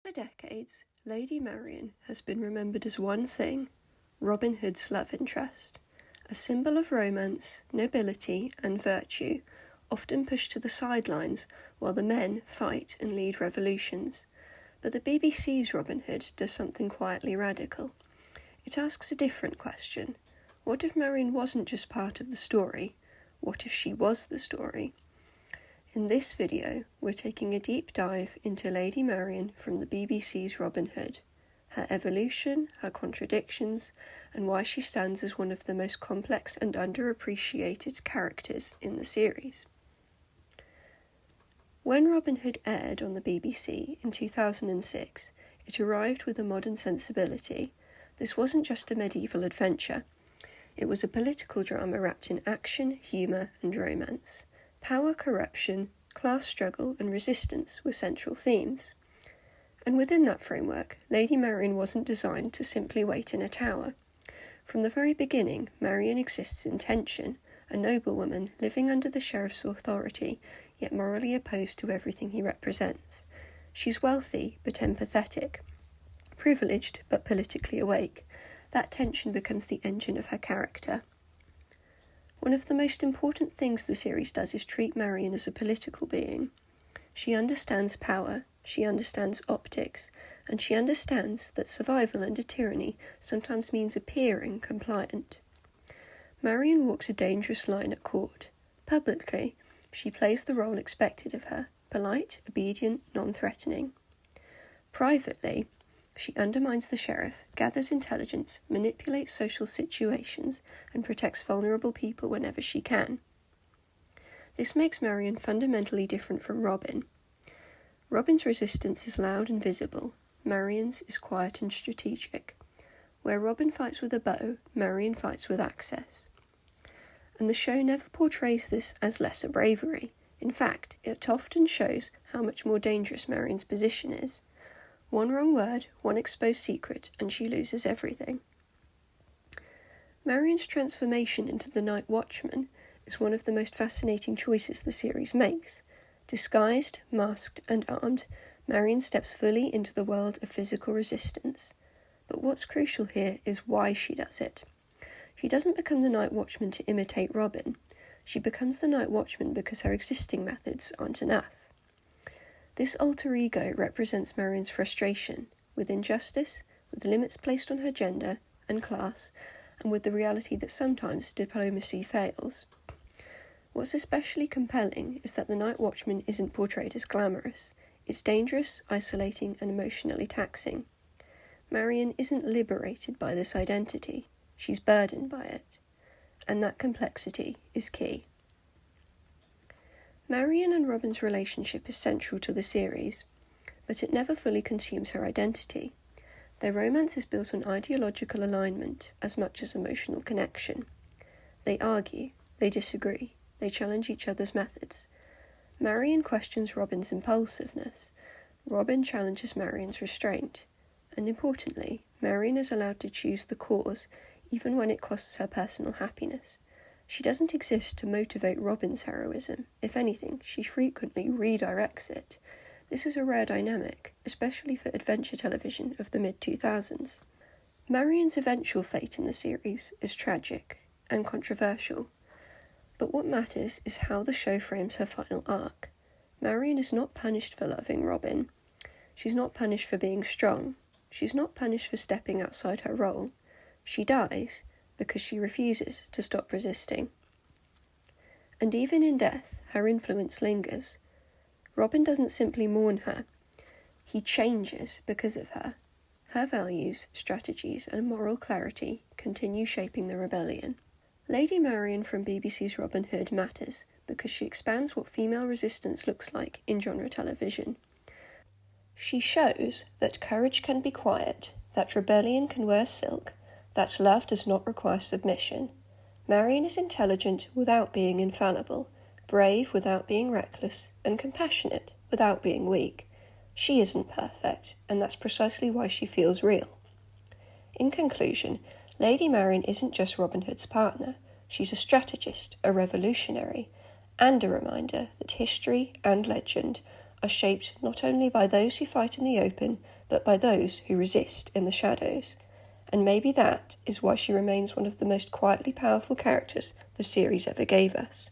For decades, Lady Marian has been remembered as one thing: Robin Hood's love interest, a symbol of romance, nobility, and virtue, often pushed to the sidelines while the men fight and lead revolutions. But the BBC's Robin Hood does something quietly radical. It asks a different question. What if Marian wasn't just part of the story? What if she was the story? In this video, we're taking a deep dive into Lady Marian from the BBC's Robin Hood, her evolution, her contradictions, and why she stands as one of the most complex and underappreciated characters in the series. When Robin Hood aired on the BBC in 2006, it arrived with a modern sensibility. This wasn't just a medieval adventure. It was a political drama wrapped in action, humour, and romance. Power, corruption, class struggle, and resistance were central themes. And within that framework, Lady Marian wasn't designed to simply wait in a tower. From the very beginning, Marian exists in tension, a noblewoman living under the sheriff's authority, yet morally opposed to everything he represents. She's wealthy, but empathetic, privileged, but politically awake. That tension becomes the engine of her character. One of the most important things the series does is treat Marian as a political being. She understands power, she understands optics, and she understands that survival under tyranny sometimes means appearing compliant. Marian walks a dangerous line at court. Publicly, she plays the role expected of her, polite, obedient, non-threatening. Privately, she undermines the sheriff, gathers intelligence, manipulates social situations, and protects vulnerable people whenever she can. This makes Marian fundamentally different from Robin. Robin's resistance is loud and visible. Marian's is quiet and strategic. Where Robin fights with a bow, Marian fights with access. And the show never portrays this as lesser bravery. In fact, it often shows how much more dangerous Marian's position is. One wrong word, one exposed secret, and she loses everything. Marian's transformation into the Night Watchman is one of the most fascinating choices the series makes. Disguised, masked, and armed, Marian steps fully into the world of physical resistance. But what's crucial here is why she does it. She doesn't become the Night Watchman to imitate Robin. She becomes the Night Watchman because her existing methods aren't enough. This alter ego represents Marian's frustration with injustice, with limits placed on her gender and class, and with the reality that sometimes diplomacy fails. What's especially compelling is that the Night Watchman isn't portrayed as glamorous. It's dangerous, isolating, and emotionally taxing. Marian isn't liberated by this identity. She's burdened by it. And that complexity is key. Marian and Robin's relationship is central to the series, but it never fully consumes her identity. Their romance is built on ideological alignment as much as emotional connection. They argue, they disagree, they challenge each other's methods. Marian questions Robin's impulsiveness. Robin challenges Marian's restraint. And importantly, Marian is allowed to choose the cause, even when it costs her personal happiness. She doesn't exist to motivate Robin's heroism. If anything, she frequently redirects it. This is a rare dynamic, especially for adventure television of the mid-2000s. Marian's eventual fate in the series is tragic and controversial. But what matters is how the show frames her final arc. Marian is not punished for loving Robin. She's not punished for being strong. She's not punished for stepping outside her role. She dies because she refuses to stop resisting. And even in death, her influence lingers. Robin doesn't simply mourn her. He changes because of her. Her values, strategies, and moral clarity continue shaping the rebellion. Lady Marian from BBC's Robin Hood matters because she expands what female resistance looks like in genre television. She shows that courage can be quiet, that rebellion can wear silk, that love does not require submission. Marian is intelligent without being infallible, brave without being reckless, and compassionate without being weak. She isn't perfect, and that's precisely why she feels real. In conclusion, Lady Marian isn't just Robin Hood's partner. She's a strategist, a revolutionary, and a reminder that history and legend are shaped not only by those who fight in the open, but by those who resist in the shadows. And maybe that is why she remains one of the most quietly powerful characters the series ever gave us.